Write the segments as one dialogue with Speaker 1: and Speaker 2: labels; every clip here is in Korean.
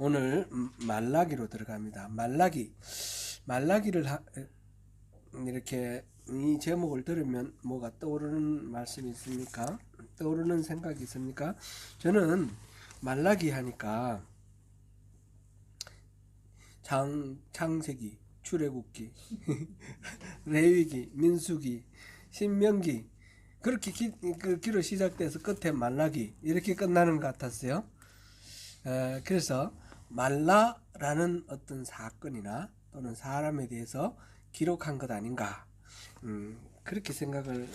Speaker 1: 오늘 말라기로 들어갑니다. 말라기를 이렇게 이 제목을 들으면 뭐가 떠오르는 말씀이 있습니까? 떠오르는 생각이 있습니까? 저는 말라기 하니까 창세기, 출애굽기, 레위기, 민수기, 신명기, 그렇게 기로 시작돼서 끝에 말라기 이렇게 끝나는 것 같았어요. 그래서 말라라는 어떤 사건이나 또는 사람에 대해서 기록한 것 아닌가, 그렇게 생각을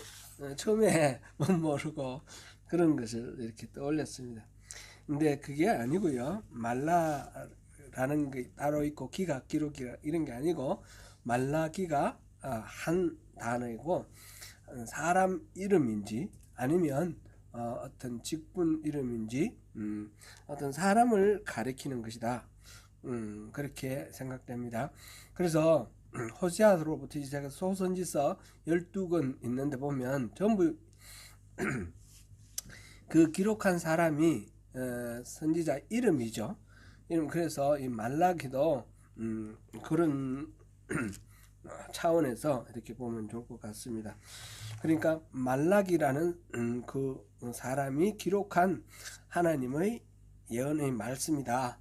Speaker 1: 처음에 모르고 그런 것을 이렇게 떠올렸습니다. 근데 그게 아니고요. 말라라는 게 따로 있고 기가 기록이라 이런 게 아니고, 말라기가 한 단어이고 사람 이름인지 아니면 어떤 직분 이름인지 어떤 사람을 가리키는 것이다. 그렇게 생각됩니다. 그래서 호세아로부터 시작해서 소선지서 12권 있는데 보면 전부 그 기록한 사람이 선지자 이름이죠. 그래서 이 말라기도 그런 차원에서 이렇게 보면 좋을 것 같습니다. 그러니까 말라기라는 그 사람이 기록한 하나님의 예언의 말씀이다.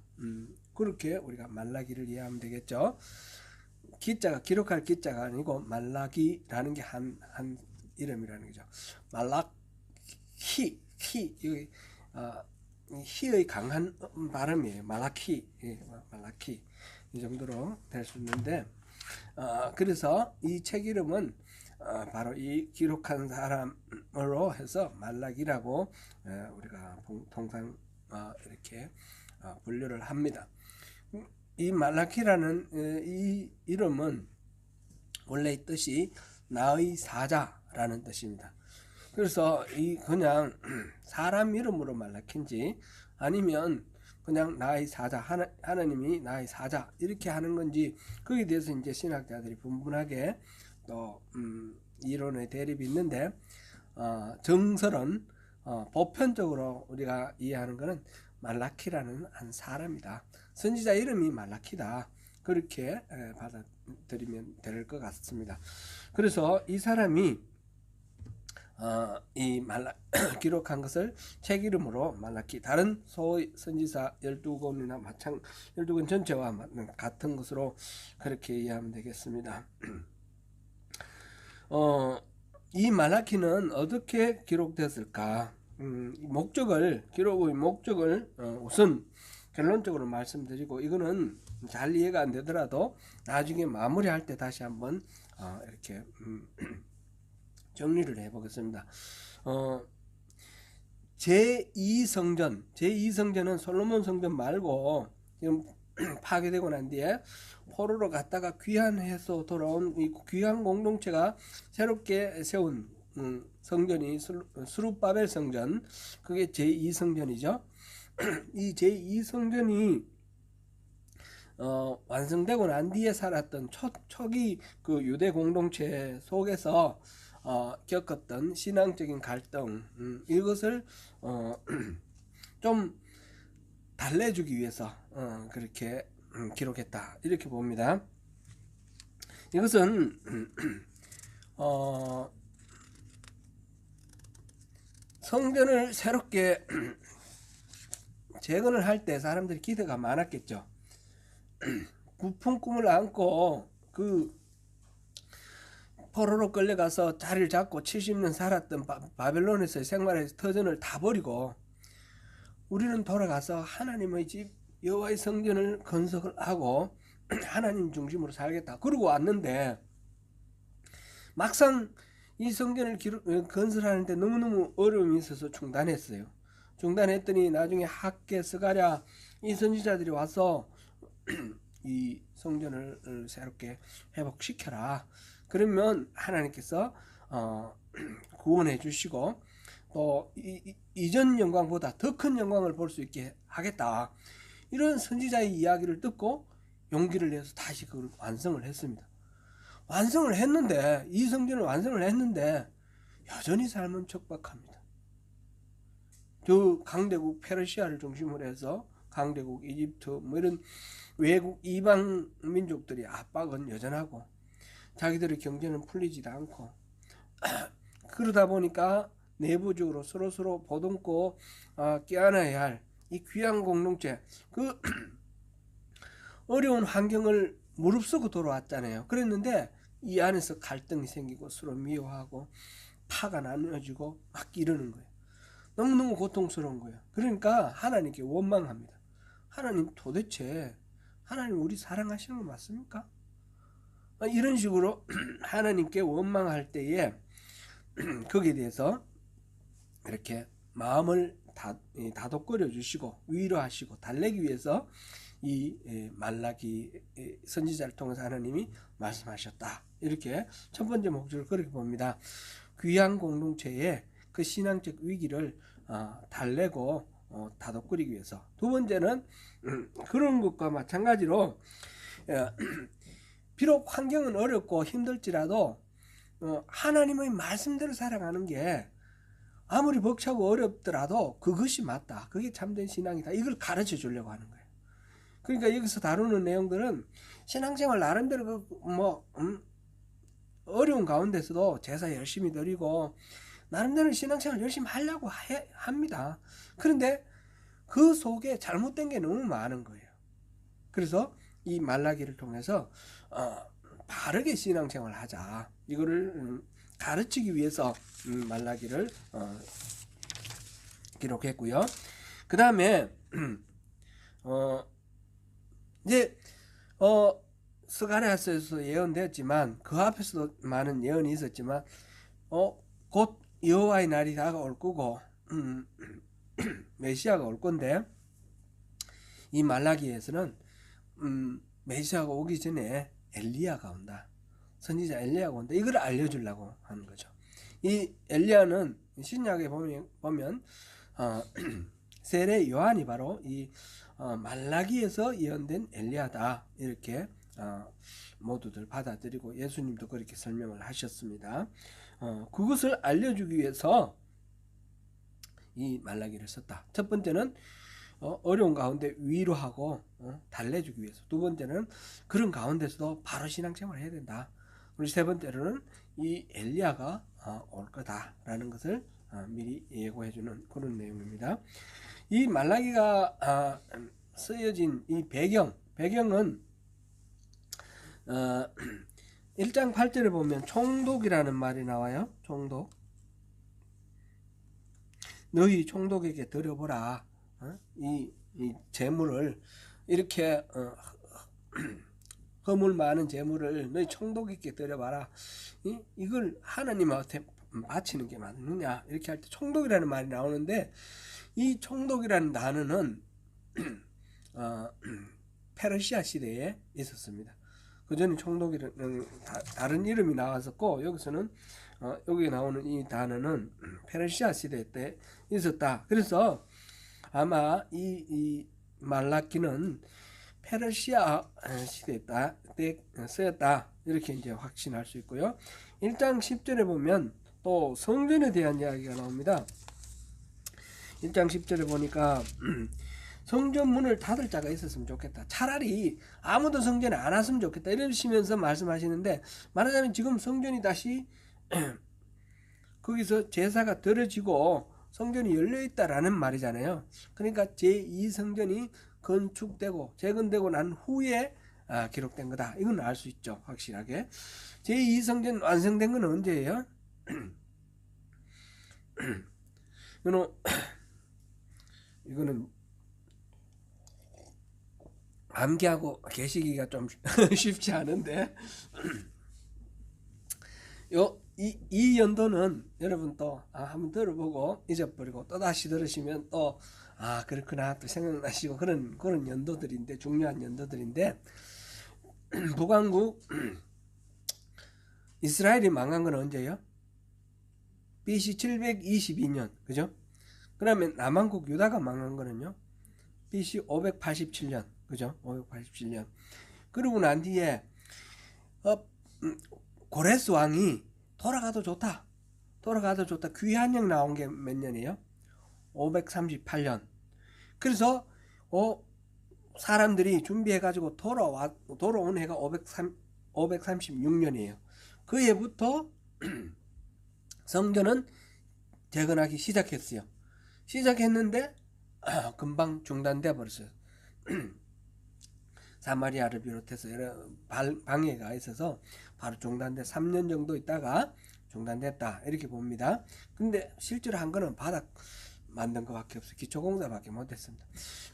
Speaker 1: 그렇게 우리가 말라기를 이해하면 되겠죠. 기자가 기록할 기자가 아니고 말라기라는 게 한 이름이라는 거죠. 말라키 여기 히의 강한 발음이에요. 말라키 말라키 이 정도로 될 수 있는데, 그래서 이 책 이름은 바로 이 기록한 사람으로 해서 말라기라고 우리가 통상 이렇게 분류를 합니다. 이 말라키라는 이 이름은 원래 이 뜻이 나의 사자라는 뜻입니다. 그래서 이 그냥 사람 이름으로 말라키인지 아니면 그냥 나의 사자, 하나님이 나의 사자 이렇게 하는 건지, 거기에 대해서 이제 신학자들이 분분하게 또 이론의 대립이 있는데, 정설은 보편적으로 우리가 이해하는 것은 말라키라는 한 사람이다. 선지자 이름이 말라키다. 그렇게 받아들이면 될 것 같습니다. 그래서 이 사람이 이 기록한 것을 책 이름으로 말라키, 다른 소위 선지사 12권이나 12권 전체와 같은 것으로 그렇게 이해하면 되겠습니다. 이 말라키는 어떻게 기록됐을까? 기록의 목적을 우선 결론적으로 말씀드리고, 이거는 잘 이해가 안 되더라도 나중에 마무리할 때 다시 한번 이렇게 정리를 해보겠습니다. 제2성전은 솔로몬 성전 말고 지금 파괴되고 난 뒤에 포로로 갔다가 귀환해서 돌아온 이 귀환 공동체가 새롭게 세운 성전이 스룹바벨 성전, 그게 제2성전이죠. 이 제2성전이 완성되고 난 뒤에 살았던 초기 그 유대 공동체 속에서 겪었던 신앙적인 갈등, 이것을 좀 달래주기 위해서 그렇게 기록했다, 이렇게 봅니다. 이것은 성전을 새롭게 재건을 할 때 사람들이 기대가 많았겠죠. 부푼 꿈을 안고 그 포로로 끌려가서 자리를 잡고 70년 살았던 바벨론에서의 생활의 터전을 다 버리고 우리는 돌아가서 하나님의 집 여호와의 성전을 건설을 하고 하나님 중심으로 살겠다, 그러고 왔는데, 막상 이 성전을 건설하는데 너무너무 어려움이 있어서 중단했어요. 중단했더니 나중에 학개, 스가랴 이 선지자들이 와서 이 성전을 새롭게 회복시켜라, 그러면 하나님께서 구원해 주시고 또 이전 영광보다 더 큰 영광을 볼 수 있게 하겠다, 이런 선지자의 이야기를 듣고 용기를 내서 다시 그걸 완성을 했습니다. 완성을 했는데, 이 성전을 완성을 했는데 여전히 삶은 척박합니다. 저 강대국 페르시아를 중심으로 해서 강대국 이집트 뭐 이런 외국 이방 민족들이 압박은 여전하고 자기들의 경제는 풀리지도 않고 그러다 보니까 내부적으로 서로 보듬고 껴안아야 할 이 귀한 공동체, 그 어려운 환경을 무릅쓰고 돌아왔잖아요. 그랬는데 이 안에서 갈등이 생기고 서로 미워하고 파가 나눠지고 막 이러는 거예요. 너무너무 고통스러운 거예요. 그러니까 하나님께 원망합니다. 하나님, 도대체 하나님 우리 사랑하시는 거 맞습니까? 이런 식으로 하나님께 원망할 때에 거기에 대해서 이렇게 마음을 다독거려 주시고 위로하시고 달래기 위해서 이 말라기 선지자를 통해서 하나님이 말씀하셨다. 이렇게 첫 번째 목적을 그렇게 봅니다. 귀한 공동체의 그 신앙적 위기를 달래고 다독거리기 위해서. 두 번째는 그런 것과 마찬가지로 비록 환경은 어렵고 힘들지라도 하나님의 말씀대로 살아가는 게 아무리 벅차고 어렵더라도 그것이 맞다. 그게 참된 신앙이다. 이걸 가르쳐 주려고 하는 거예요. 그러니까 여기서 다루는 내용들은 신앙생활 나름대로 어려운 가운데서도 제사 열심히 드리고 나름대로 신앙생활 열심히 하려고 합니다. 그런데 그 속에 잘못된 게 너무 많은 거예요. 그래서 이 말라기를 통해서 바르게 신앙생활을 하자. 이거를 가르치기 위해서 말라기를 기록했고요. 그 다음에 이제 스가랴서에서 예언되었지만 그 앞에서도 많은 예언이 있었지만 곧 여호와의 날이 다가올 거고 메시아가 올 건데 이 말라기에서는 메시아가 오기 전에 엘리야가 온다. 선지자 엘리야가 온다. 이걸 알려주려고 하는 거죠. 이 엘리야는 신약에 보면 세례 요한이 바로 이 말라기에서 예언된 엘리야다. 이렇게 모두들 받아들이고 예수님도 그렇게 설명을 하셨습니다. 그것을 알려주기 위해서 이 말라기를 썼다. 첫 번째는 어려운 가운데 위로하고 달래주기 위해서. 두 번째는 그런 가운데서도 바로 신앙생활을 해야 된다. 그리고 세 번째로는 이 엘리야가 올 거다라는 것을 미리 예고해주는 그런 내용입니다. 이 말라기가 쓰여진 이 배경은 1장 8절에 보면 총독이라는 말이 나와요. 총독. 너희 총독에게 드려보라. 이 재물을 이렇게 허물 많은 재물을 너희 총독에게 드려봐라. 이걸 하나님한테 바치는 게 맞느냐 이렇게 할 때 총독이라는 말이 나오는데 이 총독이라는 단어는 페르시아 시대에 있었습니다. 그 전에 총독이라는 다른 이름이 나왔었고 여기서는 여기 나오는 이 단어는 페르시아 시대 때 있었다. 그래서 아마 이 말라기는 페르시아 시대 때 쓰였다. 이렇게 이제 확신할 수 있고요. 1장 10절에 보면 또 성전에 대한 이야기가 나옵니다. 1장 10절에 보니까 성전 문을 닫을 자가 있었으면 좋겠다. 차라리 아무도 성전에 안 왔으면 좋겠다. 이러시면서 말씀하시는데 말하자면 지금 성전이 다시 거기서 제사가 드려지고 성전이 열려있다라는 말이잖아요. 그러니까 제2성전이 건축되고 재건되고 난 후에 기록된 거다. 이건 알 수 있죠. 확실하게. 제2성전 완성된 건 언제예요? 이거는 암기하고 계시기가 좀 쉽지 않은데 이 연도는 여러분 또 한번 들어보고 잊어버리고 또 다시 들으시면 또 그렇구나 또 생각나시고 그런 연도들인데 중요한 연도들인데 북왕국 이스라엘이 망한 건 언제예요? BC 722년 그죠? 그러면 남왕국 유다가 망한 거는요? BC 587년 그죠? 587년. 그러고 난 뒤에 고레스 왕이 돌아가도 좋다. 귀한 영 나온 게 몇 년이에요? 538년. 그래서 사람들이 준비해가지고 돌아온 해가 536년이에요. 그 해부터 성전은 재건하기 시작했어요. 시작했는데 금방 중단돼 버렸어요. 사마리아를 비롯해서 여러 방해가 있어서 바로 중단돼 3년 정도 있다가 중단됐다 이렇게 봅니다. 근데 실제로 한 거는 바닥 만든 것밖에 없어요. 기초공사밖에 못했습니다.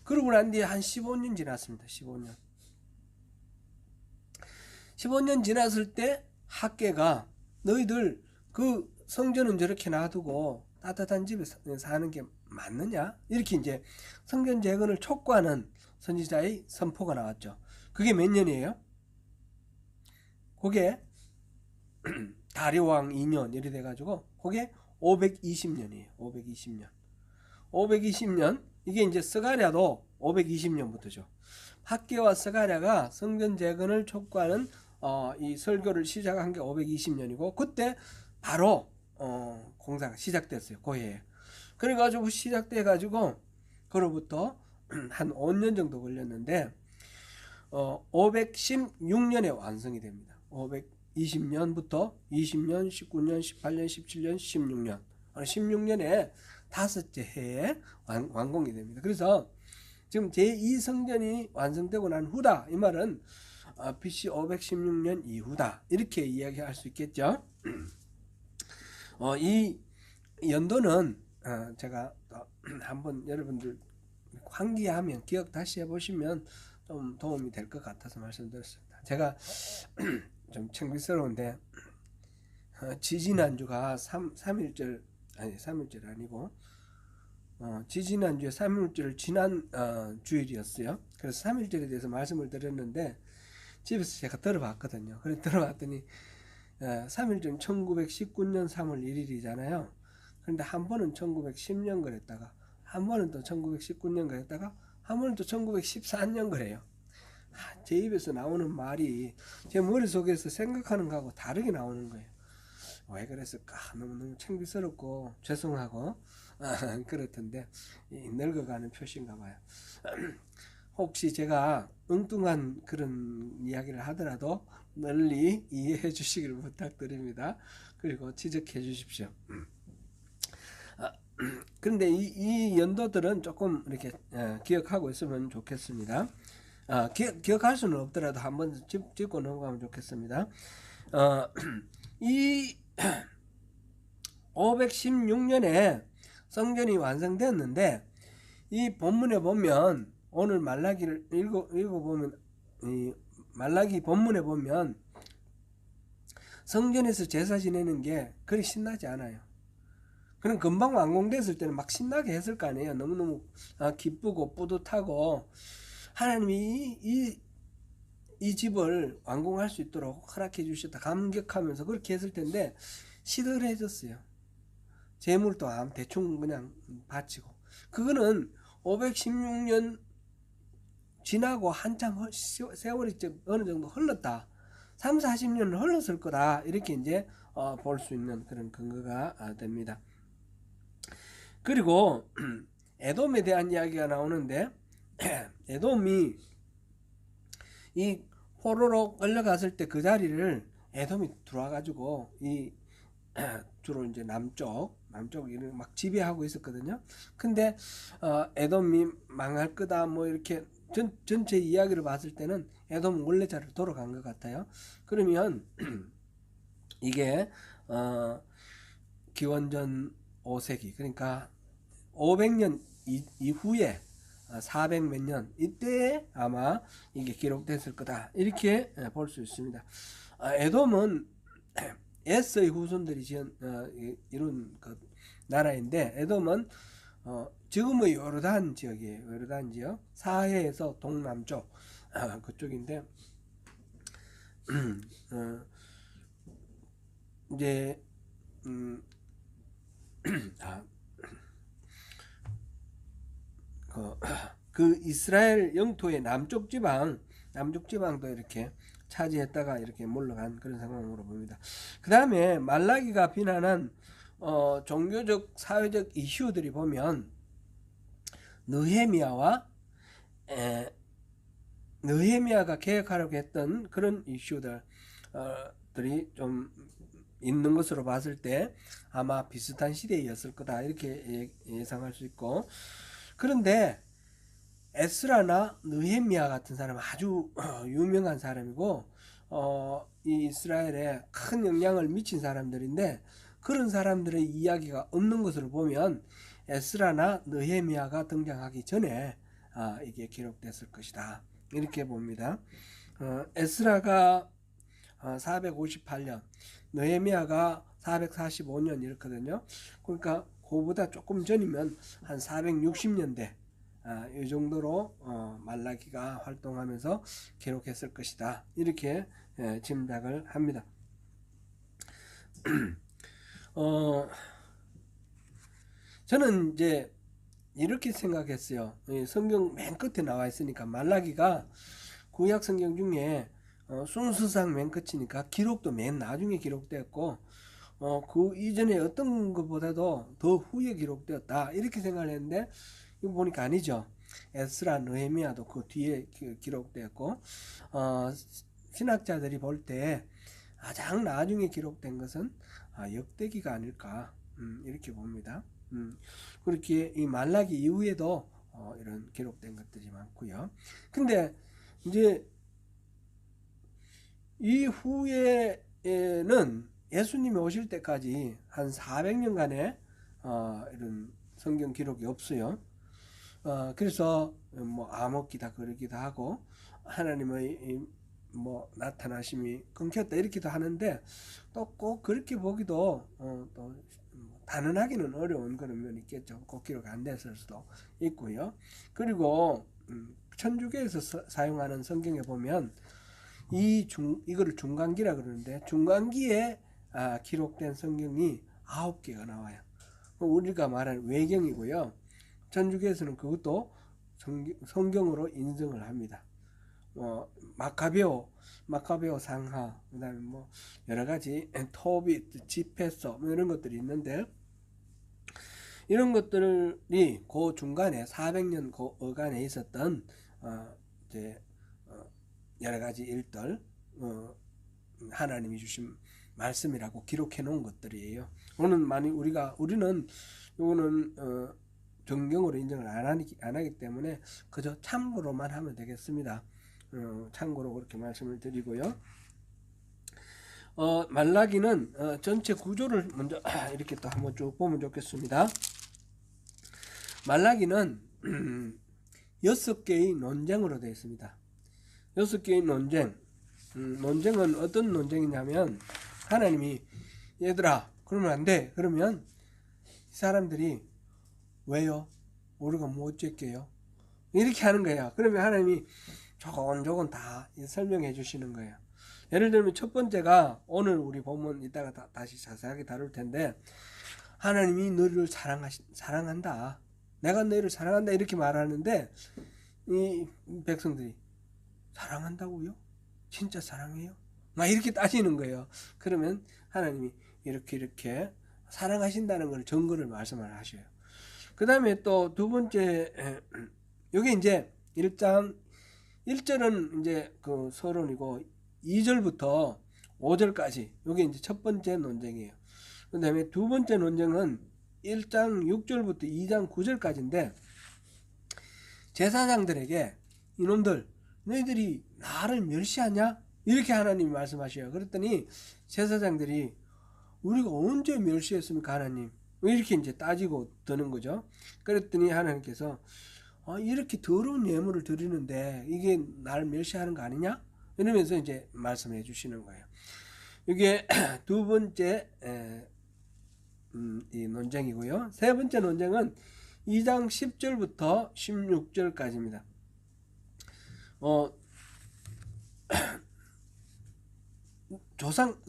Speaker 1: 그러고 난 뒤에 한 15년 지났습니다. 15년 지났을 때 학계가 너희들 그 성전은 저렇게 놔두고 따뜻한 집에 사는 게 맞느냐? 이렇게 이제 성전 재건을 촉구하는 선지자의 선포가 나왔죠. 그게 몇 년이에요? 그게 다리오왕 2년 이래 돼가지고 그게 520년이에요. 520년. 이게 이제 스가랴도 520년부터죠. 학계와 스가랴가 성전 재건을 촉구하는 이 설교를 시작한 게 520년이고 그때 바로 공사가 시작됐어요. 그 해에. 그래가지고 시작돼가지고 그로부터 한 5년 정도 걸렸는데 516년에 완성이 됩니다. 520년부터 20년, 19년, 18년, 17년, 16년 16년에 다섯째 해에 완공이 됩니다. 그래서 지금 제2성전이 완성되고 난 후다 이 말은 BC 516년 이후다 이렇게 이야기할 수 있겠죠. 이 연도는 제가 한번 여러분들 환기하면 기억 다시 해보시면 좀 도움이 될 것 같아서 말씀드렸습니다. 제가 좀 창피스러운데 지지난주가 3일절 아니 3일절 아니고 지지난주에 3일절 지난 주일이었어요. 그래서 3일절에 대해서 말씀을 드렸는데 집에서 제가 들어봤거든요. 그래서 들어봤더니 3일절 1919년 3월 1일이잖아요. 그런데 한 번은 1910년 그랬다가 한 번은 또 1919년 그랬다가 한 번은 또 1914년 그래요. 제 입에서 나오는 말이 제 머릿속에서 생각하는 거하고 다르게 나오는 거예요. 왜 그랬을까? 너무너무 창피스럽고 죄송하고 그렇던데 늙어가는 표시인가 봐요. 혹시 제가 엉뚱한 그런 이야기를 하더라도 널리 이해해 주시기를 부탁드립니다. 그리고 지적해 주십시오. 그런데 이 연도들은 조금 이렇게 기억하고 있으면 좋겠습니다. 기억할 수는 없더라도 한번 짚고 넘어가면 좋겠습니다. 이 516년에 성전이 완성되었는데 이 본문에 보면 오늘 말라기를 읽어보면 이 말라기 본문에 보면 성전에서 제사 지내는 게 그리 신나지 않아요. 그럼 금방 완공됐을 때는 막 신나게 했을 거 아니에요. 너무너무 기쁘고 뿌듯하고 하나님이 이 집을 완공할 수 있도록 허락해 주셨다 감격하면서 그렇게 했을 텐데 시들해졌어요. 재물도 대충 그냥 바치고 그거는 516년 지나고 한참 세월이 어느 정도 흘렀다. 3, 40년을 흘렀을 거다. 이렇게 이제 볼 수 있는 그런 근거가 됩니다. 그리고 에돔에 대한 이야기가 나오는데 에돔이 이 포로로 끌려갔을 때 그 자리를 에돔이 들어와가지고 이 주로 이제 남쪽을 막 지배하고 있었거든요. 근데 에돔이 망할 거다 뭐 이렇게 전체 이야기를 봤을 때는 에돔은 원래 자리로 돌아간 것 같아요. 그러면 이게 기원전 5세기 그러니까 500년 이후에 400 몇 년 이때에 아마 이게 기록됐을 거다 이렇게 볼 수 있습니다. 에돔은 에서의 후손들이 이룬 그 나라인데 에돔은 지금의 요르단 지역이에요. 요르단 지역 사해에서 동남쪽 그쪽인데 이제 그 이스라엘 영토의 남쪽 지방도 이렇게 차지했다가 이렇게 물러간 그런 상황으로 봅니다. 그 다음에 말라기가 비난한 종교적 사회적 이슈들이 보면 느헤미야와 에, 느헤미야가 계획하려고 했던 그런 이슈들 들이 좀 있는 것으로 봤을 때 아마 비슷한 시대였을 거다 이렇게 예상할 수 있고, 그런데 에스라나 느헤미야 같은 사람은 아주 유명한 사람이고 이 이스라엘에 큰 영향을 미친 사람들인데, 그런 사람들의 이야기가 없는 것으로 보면 에스라나 느헤미야가 등장하기 전에 이게 기록됐을 것이다 이렇게 봅니다. 에스라가 458년, 느헤미야가 445년 이렇거든요. 그러니까 그보다 조금 전이면 한 460년대 이 정도로 말라기가 활동하면서 기록했을 것이다 이렇게 짐작을 합니다. 저는 이제 이렇게 생각했어요. 성경 맨 끝에 나와 있으니까 말라기가 구약 성경 중에 순서상 맨 끝이니까 기록도 맨 나중에 기록되었고 그 이전에 어떤 것보다도 더 후에 기록되었다 이렇게 생각을 했는데, 이거 보니까 아니죠. 에스라, 느헤미야도 그 뒤에 기록되었고 신학자들이 볼 때 가장 나중에 기록된 것은 역대기가 아닐까 이렇게 봅니다. 그렇게 이 말라기 이후에도 이런 기록된 것들이 많고요. 근데 이제 이후에는 예수님이 오실 때까지 한 400년간의 이런 성경 기록이 없어요. 그래서 뭐 암흑기다 그러기도 하고 하나님의 뭐 나타나심이 끊겼다 이렇게도 하는데, 또 꼭 그렇게 보기도 또 단언하기는 어려운 그런 면이 있겠죠. 꼭 기록 안 됐을 수도 있고요. 그리고 천주교에서 사용하는 성경에 보면 이거를 중간기라 그러는데, 중간기에 기록된 성경이 9개가 나와요. 우리가 말하는 외경이고요. 천주교에서는 그것도 성경으로 인정을 합니다. 마카베오 상하, 그다음에 뭐 여러 가지 토빗, 지페서 뭐 이런 것들이 있는데, 이런 것들이 그 중간에 400년 그 어간에 있었던 이제 여러 가지 일들 하나님이 주신 말씀이라고 기록해 놓은 것들이에요. 우리는 이거는 정경으로 인정을 안 하기 때문에 그저 참고로만 하면 되겠습니다. 참고로 그렇게 말씀을 드리고요. 말라기는 전체 구조를 먼저 이렇게 또 한번 쭉 보면 좋겠습니다. 말라기는 6개의 논쟁으로 되어 있습니다. 6개의 논쟁. 논쟁은 어떤 논쟁이냐면, 하나님이 얘들아 그러면 안 돼. 그러면 사람들이 왜요? 우리가 뭐 어쨌게요? 이렇게 하는 거예요. 그러면 하나님이 조곤조곤 다 설명해 주시는 거예요. 예를 들면 첫 번째가, 오늘 우리 본문 이따가 다시 자세하게 다룰 텐데, 하나님이 너희를 사랑한다. 내가 너희를 사랑한다 이렇게 말하는데, 이 백성들이 사랑한다고요? 진짜 사랑해요? 막 이렇게 따지는 거예요. 그러면 하나님이 이렇게 사랑하신다는 걸 증거를 말씀을 하셔요. 그 다음에 또 두 번째, 여기 이제 1절은 이제 그 서론이고 2절부터 5절까지 여기 이제 첫 번째 논쟁이에요. 그 다음에 두 번째 논쟁은 1장 6절부터 2장 9절까지인데, 제사장들에게 이놈들 너희들이 나를 멸시하냐? 이렇게 하나님이 말씀하셔요. 그랬더니 제사장들이 우리가 언제 멸시했습니까 하나님? 이렇게 이제 따지고 드는 거죠. 그랬더니 하나님께서 이렇게 더러운 예물을 드리는데 이게 나를 멸시하는 거 아니냐? 이러면서 이제 말씀해 주시는 거예요. 이게 두 번째 이 논쟁이고요. 세 번째 논쟁은 2장 10절부터 16절까지입니다.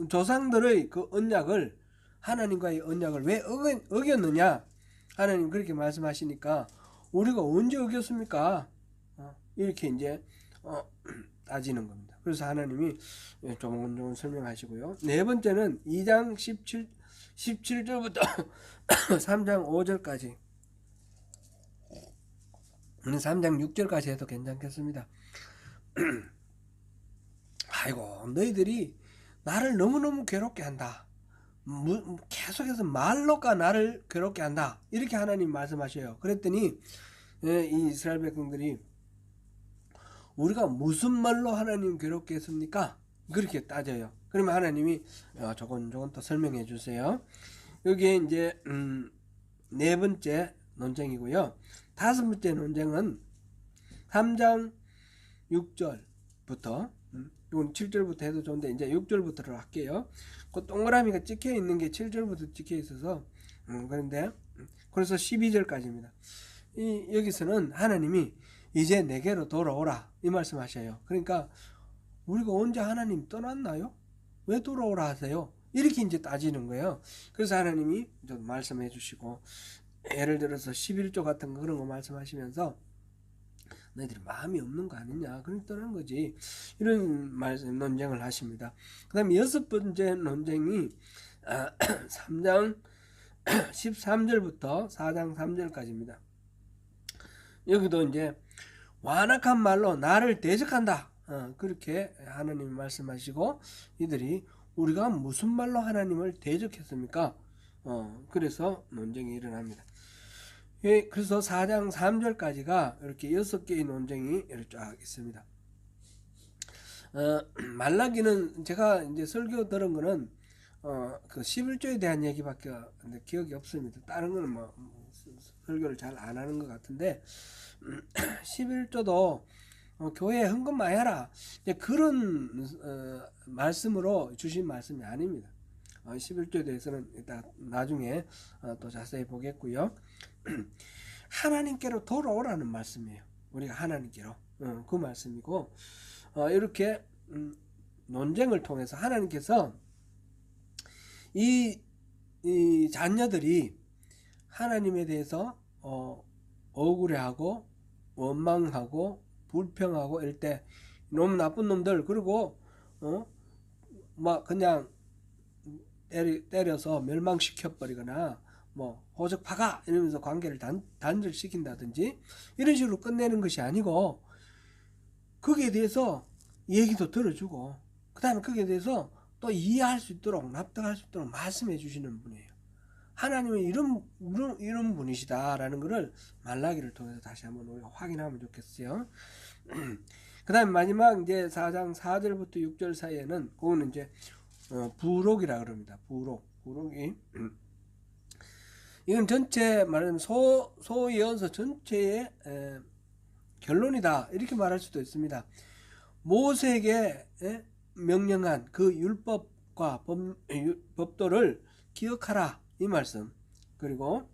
Speaker 1: 조상들의 그 언약을, 하나님과의 언약을 왜 어겼느냐? 하나님 그렇게 말씀하시니까 우리가 언제 어겼습니까? 이렇게 이제 따지는 겁니다. 그래서 하나님이 조금 설명하시고요. 네 번째는 2장 17절부터 3장 5절까지. 3장 6절까지 해도 괜찮겠습니다. 아이고 너희들이 나를 너무너무 괴롭게 한다. 계속해서 말로가 나를 괴롭게 한다. 이렇게 하나님 말씀하셔요. 그랬더니 이 이스라엘 백성들이 우리가 무슨 말로 하나님 괴롭게 했습니까? 그렇게 따져요. 그러면 하나님이 조금 더 설명해 주세요. 여기에 이제 네 번째 논쟁이고요. 다섯 번째 논쟁은 3장 6절부터 이건 7절부터 해도 좋은데 이제 6절부터로 할게요. 그 동그라미가 찍혀 있는 게 7절부터 찍혀 있어서 그런데 그래서 12절까지입니다. 여기서는 하나님이 이제 내게로 돌아오라 이 말씀하셔요. 그러니까 우리가 언제 하나님 떠났나요? 왜 돌아오라 하세요? 이렇게 이제 따지는 거예요. 그래서 하나님이 좀 말씀해 주시고 예를 들어서 11조 같은 거 그런 거 말씀하시면서 너희들이 마음이 없는 거 아니냐 그럼 떠나는 거지 이런 말씀 논쟁을 하십니다. 그 다음에 여섯 번째 논쟁이 3장 13절부터 4장 3절까지입니다. 여기도 이제 완악한 말로 나를 대적한다 그렇게 하나님이 말씀하시고 이들이 우리가 무슨 말로 하나님을 대적했습니까? 그래서 논쟁이 일어납니다. 그래서 4장 3절까지가 이렇게 6개의 논쟁이 이렇게 쫙 있습니다. 말라기는 제가 이제 설교 들은 거는 그 11조에 대한 얘기밖에 기억이 없습니다. 다른 거는 뭐 설교를 잘 안 하는 것 같은데 11조도 교회에 헌금 많이 해라 그런 말씀으로 주신 말씀이 아닙니다. 11조에 대해서는 일단 나중에 또 자세히 보겠고요. 하나님께로 돌아오라는 말씀이에요. 우리가 하나님께로 그 말씀이고 이렇게 논쟁을 통해서 하나님께서 이 자녀들이 하나님에 대해서 억울해하고 원망하고 불평하고 이럴 때 너무 나쁜 놈들 그리고 막 그냥 때려서 멸망시켜 버리거나 뭐 호적 파가 이러면서 관계를 단절시킨다든지 이런 식으로 끝내는 것이 아니고 거기에 대해서 얘기도 들어주고 그 다음에 거기에 대해서 또 이해할 수 있도록 납득할 수 있도록 말씀해 주시는 분이에요. 하나님은 이런 분이시다라는 것을 말라기를 통해서 다시 한번 우리가 확인하면 좋겠어요. 그 다음에 마지막 이제 4장 4절부터 6절 사이에는 그거는 이제 부록이라 그럽니다. 부록이 이건 전체 말하면 소예언서 전체의 결론이다 이렇게 말할 수도 있습니다. 모세에게 명령한 그 율법과 법도를 기억하라 이 말씀 그리고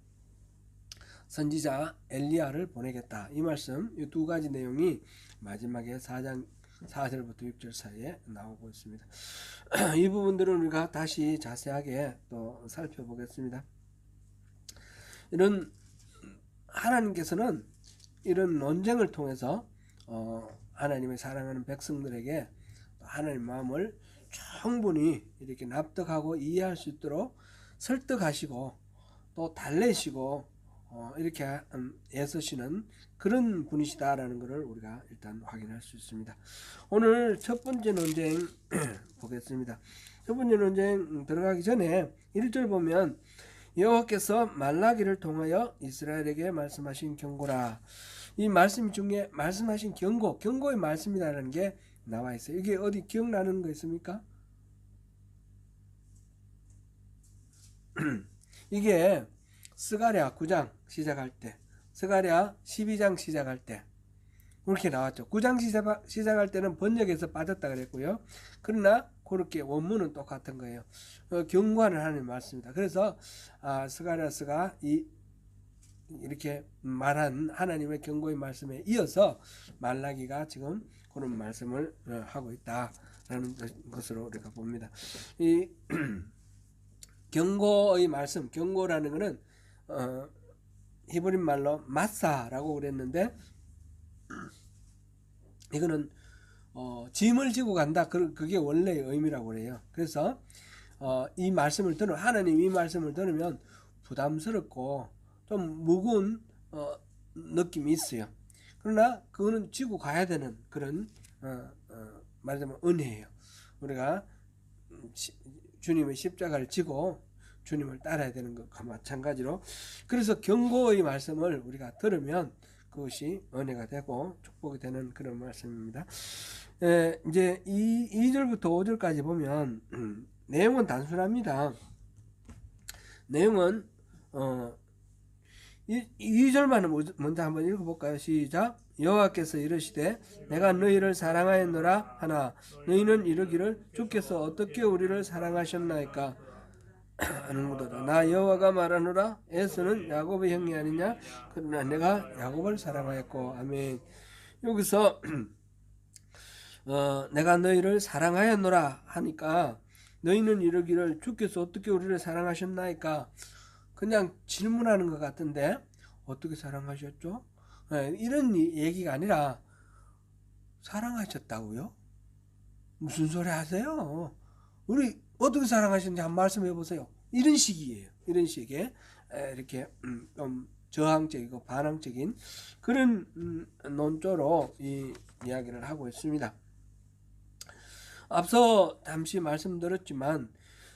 Speaker 1: 선지자 엘리야를 보내겠다 이 말씀 이 두 가지 내용이 마지막에 4장 4절부터 6절 사이에 나오고 있습니다. 이 부분들은 우리가 다시 자세하게 또 살펴보겠습니다. 이런 하나님께서는 이런 논쟁을 통해서 하나님의 사랑하는 백성들에게 하나님 마음을 충분히 이렇게 납득하고 이해할 수 있도록 설득하시고 또 달래시고 이렇게 애쓰시는 그런 분이시다라는 것을 우리가 일단 확인할 수 있습니다. 오늘 첫 번째 논쟁 보겠습니다. 첫 번째 논쟁 들어가기 전에 1절 보면 여호와께서 말라기를 통하여 이스라엘에게 말씀하신 경고라. 이 말씀 중에 말씀하신 경고의 말씀이라는 게 나와 있어요. 이게 어디 기억나는 거 있습니까? 이게 스가랴 9장 시작할 때, 스가랴 12장 시작할 때 그렇게 나왔죠. 9장 시작할 때는 번역에서 빠졌다 그랬고요. 그러나 그렇게 원문은 똑같은 거예요. 경고하는 하나님의 말씀입니다. 그래서 스가랴스가 이렇게 말한 하나님의 경고의 말씀에 이어서 말라기가 지금 그런 말씀을 하고 있다라는 것으로 우리가 봅니다. 이 경고의 말씀, 경고라는 것은 히브리 말로 마사라고 그랬는데 이거는 짐을 지고 간다. 그게 원래의 의미라고 그래요. 그래서 이 말씀을 하나님 이 말씀을 들으면 부담스럽고 좀 무거운 느낌이 있어요. 그러나 그거는 지고 가야 되는 그런 말하자면 은혜예요. 우리가 주님의 십자가를 지고 주님을 따라야 되는 것과 마찬가지로, 그래서 경고의 말씀을 우리가 들으면 그것이 은혜가 되고 축복이 되는 그런 말씀입니다. 이제 2절부터 5절까지 보면 내용은 단순합니다. 내용은 2절만 먼저 한번 읽어볼까요? 시작. 여호와께서 이르시되 내가 너희를 사랑하였노라 하나 너희는 이르기를 주께서 어떻게 우리를 사랑하셨나이까 하는구도다. 나 여호와가 말하노라 에서는 야곱의 형이 아니냐 그러나 내가 야곱을 사랑하였고. 아멘. 여기서 내가 너희를 사랑하였노라 하니까 너희는 이르기를 주께서 어떻게 우리를 사랑하셨나이까 그냥 질문하는 것 같은데 어떻게 사랑하셨죠? 이런 얘기가 아니라 사랑하셨다고요? 무슨 소리 하세요? 우리 어떻게 사랑하셨는지 한번 말씀해 보세요. 이런 식이에요. 이런 식의 이렇게 좀 저항적이고 반항적인 그런 논조로 이 이야기를 하고 있습니다. 앞서 잠시 말씀드렸지만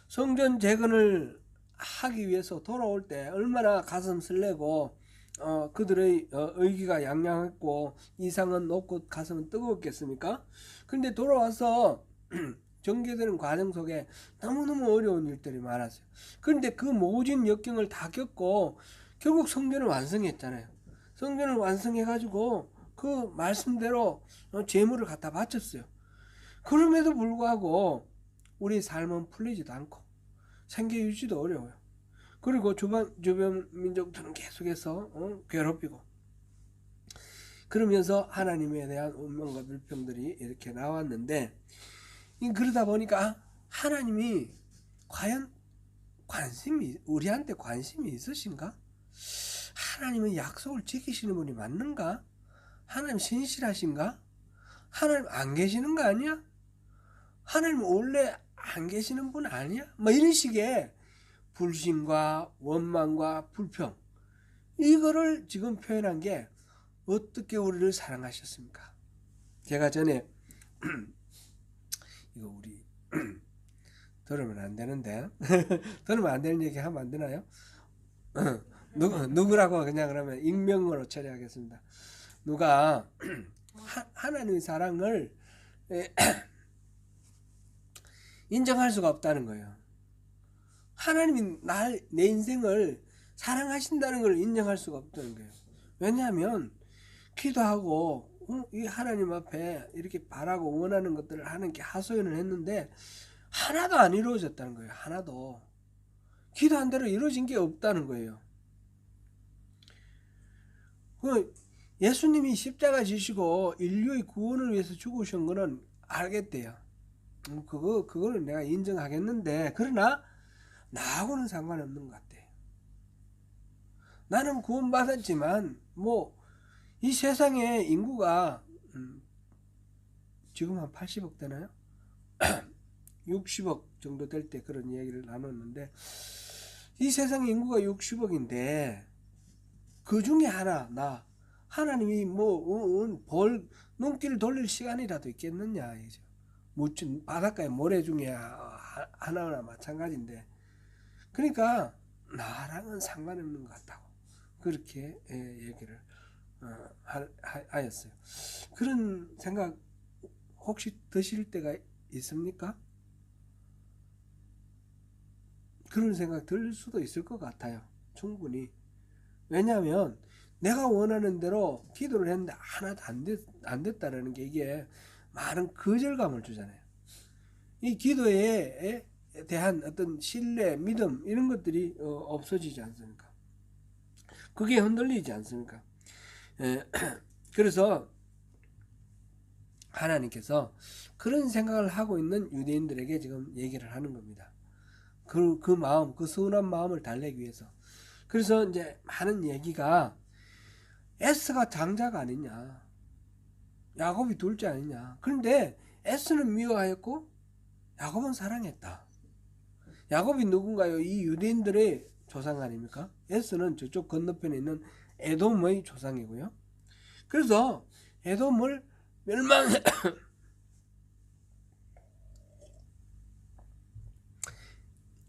Speaker 1: 성전 재건을 하기 위해서 돌아올 때 얼마나 가슴 설레고 그들의 의기가 양양했고 이상은 높고 가슴은 뜨거웠겠습니까? 그런데 돌아와서 전개되는 과정 속에 너무너무 어려운 일들이 많았어요. 그런데 그 모진 역경을 다 겪고 결국 성전을 완성했잖아요. 성전을 완성해가지고 그 말씀대로 제물을 갖다 바쳤어요. 그럼에도 불구하고 우리 삶은 풀리지도 않고 생계 유지도 어려워요. 그리고 주변 민족들은 계속해서 괴롭히고 그러면서 하나님에 대한 운명과 불평들이 이렇게 나왔는데, 그러다 보니까 하나님이 과연 우리한테 관심이 있으신가? 하나님은 약속을 지키시는 분이 맞는가? 하나님 신실하신가? 하나님 안 계시는 거 아니야? 하나님 원래 안 계시는 분 아니야? 뭐 이런 식의 불신과 원망과 불평, 이거를 지금 표현한 게 어떻게 우리를 사랑하셨습니까? 제가 전에 이거 우리 들으면 안 되는데 들으면 안 되는 얘기 하면 안 되나요? 누구라고 그냥 그러면 익명으로 처리하겠습니다. 누가 하나님의 사랑을 인정할 수가 없다는 거예요. 하나님이 내 인생을 사랑하신다는 걸 인정할 수가 없다는 거예요. 왜냐하면 기도하고 이 하나님 앞에 이렇게 바라고 원하는 것들을 하는 게 하소연을 했는데 하나도 안 이루어졌다는 거예요. 하나도 기도한 대로 이루어진 게 없다는 거예요. 예수님이 십자가 지시고 인류의 구원을 위해서 죽으신 거는 알겠대요. 그거는 내가 인정하겠는데, 그러나 나하고는 상관없는 것 같아. 나는 구원받았지만 이 세상에 인구가 지금 한 80억 되나요? 60억 정도 될 때 그런 이야기를 나눴는데, 이 세상 인구가 60억인데 그 중에 나 하나님이 눈길 돌릴 시간이라도 있겠느냐. 바닷가에 모래 중에 하나하나 마찬가지인데, 그러니까 나랑은 상관없는 것 같다고 그렇게 얘기를 하였어요. 그런 생각 혹시 드실 때가 있습니까? 그런 생각 들 수도 있을 것 같아요. 충분히. 왜냐하면 내가 원하는 대로 기도를 했는데 하나도 안 됐다라는 게 이게 많은 거절감을 주잖아요. 이 기도에 대한 어떤 신뢰, 믿음 이런 것들이 없어지지 않습니까? 그게 흔들리지 않습니까? 그래서 하나님께서 그런 생각을 하고 있는 유대인들에게 지금 얘기를 하는 겁니다. 그 마음, 그 서운한 마음을 달래기 위해서. 그래서 이제 많은 얘기가 에스가 장자가 아니냐, 야곱이 둘째 아니냐. 그런데 에스는 미워하였고 야곱은 사랑했다. 야곱이 누군가요? 이 유대인들의 조상 아닙니까? 에스는 저쪽 건너편에 있는 에돔의 조상이고요. 그래서 에돔을 멸망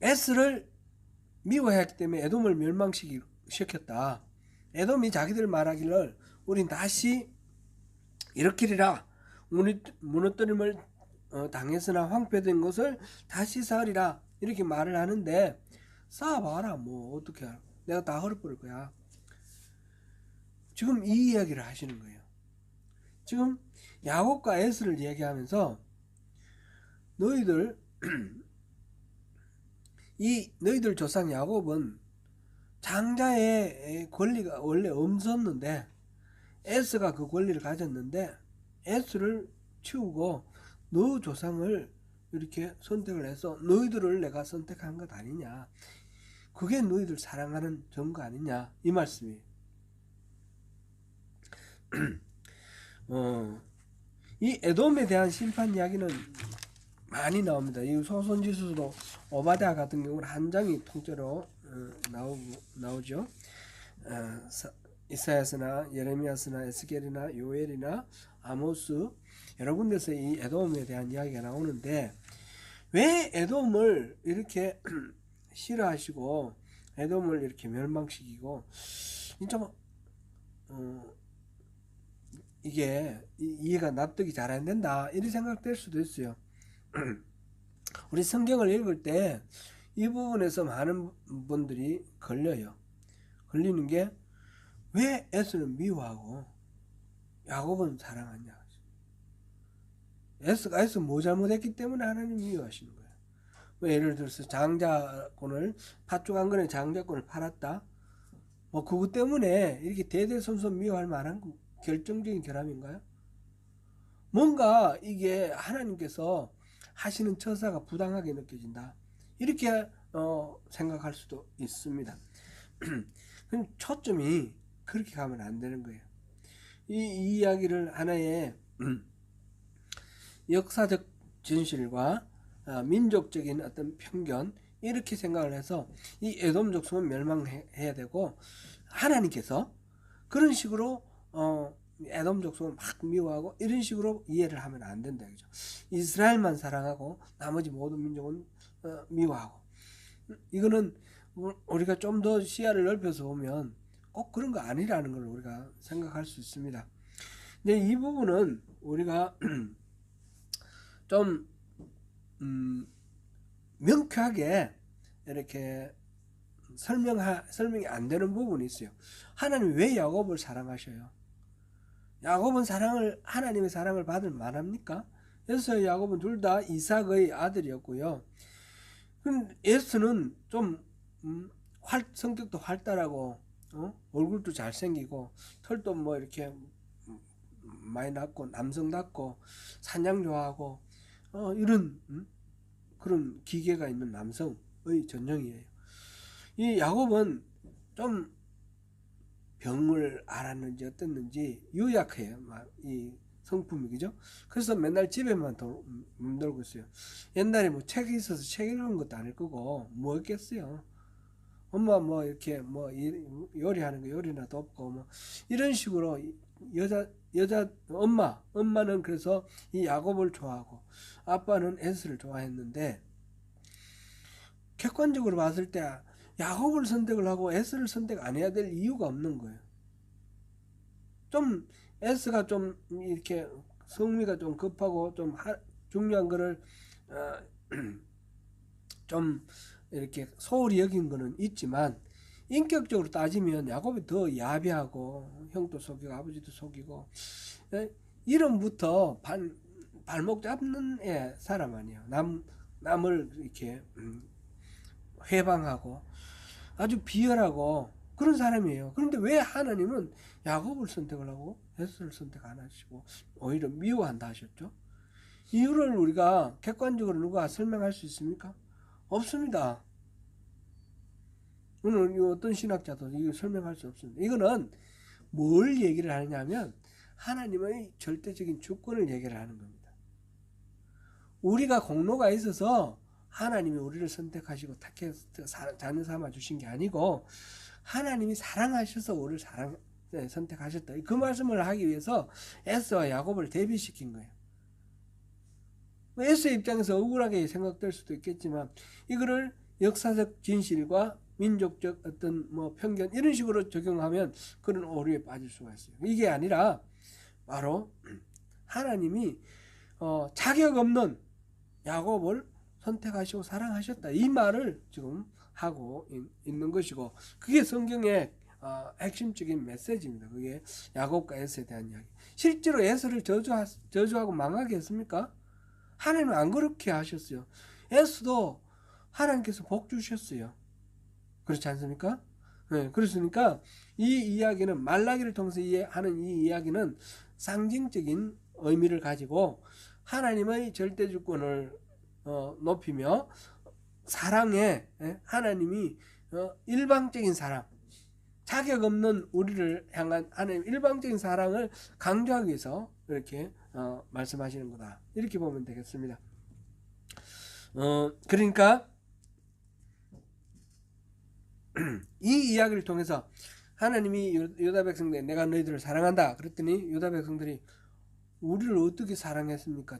Speaker 1: 에스를 미워했기 때문에 에돔을 멸망시켰다. 에돔이 자기들 말하기를 우린 다시 일으키리라. 무너뜨림을 당했으나 황폐된 것을 다시 쌓으리라. 이렇게 말을 하는데 쌓아봐라. 뭐 어떻게 알아. 내가 다 헐어버릴 거야. 지금 이 이야기를 하시는 거예요. 지금 야곱과 에스를 얘기하면서 너희들 너희들 조상 야곱은 장자의 권리가 원래 없었는데 에스가 그 권리를 가졌는데 에스를 치우고 너 조상을 이렇게 선택을 해서 너희들을 내가 선택한 것 아니냐. 그게 너희들 사랑하는 증거 아니냐. 이 말씀이에요. 이 에돔에 대한 심판 이야기는 많이 나옵니다. 이 소선지수도 오바댜 같은 경우는 한 장이 통째로 나오죠. 이사야서나 예레미야서나 에스겔이나 요엘이나 아모스 여러 군데서 이 에돔에 대한 이야기가 나오는데 왜 에돔을 이렇게 싫어하시고 에돔을 이렇게 멸망시키고 진짜 이게 이해가 납득이 잘 안 된다 이런 생각될 수도 있어요. 우리 성경을 읽을 때 이 부분에서 많은 분들이 걸리는 게 왜 에스는 미워하고 야곱은 사랑하냐. 에스가 뭐 잘못했기 때문에 하나님 미워하시는 거예요. 뭐 예를 들어서 장자권을 팥죽한근의 장자권을 팔았다. 뭐 그것 때문에 이렇게 대대손손 미워할 만한 결정적인 결함인가요? 뭔가 이게 하나님께서 하시는 처사가 부당하게 느껴진다. 이렇게 생각할 수도 있습니다. 그럼 초점이 그렇게 가면 안 되는 거예요. 이 이야기를 하나의 역사적 진실과 민족적인 어떤 편견 이렇게 생각을 해서 이 에돔 족속은 멸망해야 되고 하나님께서 그런 식으로 에돔 족속을 막 미워하고 이런 식으로 이해를 하면 안 된다. 그죠? 이스라엘만 사랑하고 나머지 모든 민족은 미워하고 이거는 우리가 좀 더 시야를 넓혀서 보면 꼭 그런 거 아니라는 걸 우리가 생각할 수 있습니다. 근데 이 부분은 우리가 좀 명쾌하게 이렇게 설명이 안 되는 부분이 있어요. 하나님이 왜 야곱을 사랑하셔요? 야곱은 하나님의 사랑을 받을 만합니까? 에서와 야곱은 둘 다 이삭의 아들이었고요. 에서는 좀 성격도 활달하고 얼굴도 잘생기고 털도 뭐 이렇게 많이 났고 남성답고 사냥 좋아하고 이런 그런 기계가 있는 남성의 전형이에요. 이 야곱은 좀 병을 앓았는지 어땠는지 유약해요. 이 성품이 그죠? 그래서 맨날 집에만 맴돌고 있어요. 옛날에 뭐 책이 있어서 책 읽는 것도 아닐 거고 뭐 했겠어요. 엄마 뭐 이렇게 뭐 요리하는 거 요리나 돕고 뭐 이런 식으로 여자 엄마는 그래서 이 야곱을 좋아하고 아빠는 에스를 좋아했는데 객관적으로 봤을 때 야곱을 선택을 하고 에스를 선택 안 해야 될 이유가 없는 거예요. 좀 에스가 좀 이렇게 성미가 좀 급하고 좀 중요한 거를 좀 이렇게 소홀히 여긴 거는 있지만 인격적으로 따지면 야곱이 더 야비하고 형도 속이고 아버지도 속이고 이름부터 발목 잡는 사람 아니에요. 남을 이렇게 회방하고 아주 비열하고 그런 사람이에요. 그런데 왜 하나님은 야곱을 선택을 하고 에스를 선택 안 하시고 오히려 미워한다 하셨죠? 이유를 우리가 객관적으로 누가 설명할 수 있습니까? 없습니다. 오늘 어떤 신학자도 이거 설명할 수 없습니다. 이거는 뭘 얘기를 하느냐면 하나님의 절대적인 주권을 얘기를 하는 겁니다. 우리가 공로가 있어서 하나님이 우리를 선택하시고 택해서 자녀 삼아 주신 게 아니고 하나님이 사랑하셔서 우리를 선택하셨다. 그 말씀을 하기 위해서 에스와 야곱을 대비시킨 거예요. 에스의 입장에서 억울하게 생각될 수도 있겠지만 이거를 역사적 진실과 민족적 어떤 뭐 편견 이런 식으로 적용하면 그런 오류에 빠질 수가 있어요. 이게 아니라 바로 하나님이 자격 없는 야곱을 선택하시고 사랑하셨다. 이 말을 지금 하고 있는 것이고 그게 성경의 핵심적인 메시지입니다. 그게 야곱과 에서에 대한 이야기. 실제로 에서를 저주하고 망하게 했습니까? 하나님은 안 그렇게 하셨어요. 에서도 하나님께서 복 주셨어요. 그렇지 않습니까? 네, 그렇습니까? 이 이야기는 말라기를 통해서 하는 이 이야기는 상징적인 의미를 가지고 하나님의 절대주권을 높이며 사랑에 하나님이 일방적인 사랑, 자격 없는 우리를 향한 하나님 일방적인 사랑을 강조하기 위해서 이렇게 말씀하시는 거다. 이렇게 보면 되겠습니다. 그러니까 이 이야기를 통해서 하나님이 유다 백성들 내가 너희들을 사랑한다 그랬더니 유다 백성들이 우리를 어떻게 사랑했습니까?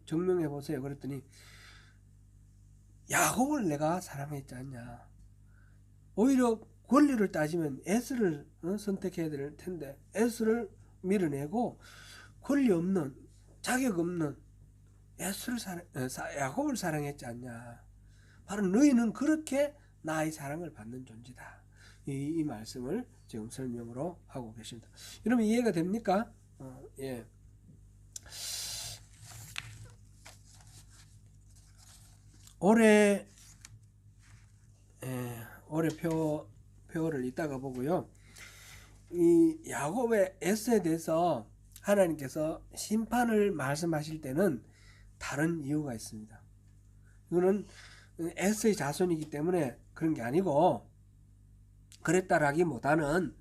Speaker 1: 증명해 보세요. 그랬더니 야곱을 내가 사랑했지 않냐. 오히려 권리를 따지면 에스를 선택해야 될 텐데 에스를 밀어내고 권리 없는 자격 없는 야곱을 사랑했지 않냐. 바로 너희는 그렇게 나의 사랑을 받는 존재다. 이 말씀을 지금 설명으로 하고 계십니다. 여러분 이해가 됩니까? 예. 올해 표를 이따가 보고요. 이 야곱의 에스에 대해서 하나님께서 심판을 말씀하실 때는 다른 이유가 있습니다. 이거는 에스의 자손이기 때문에 그런 게 아니고 그랬다라기보다는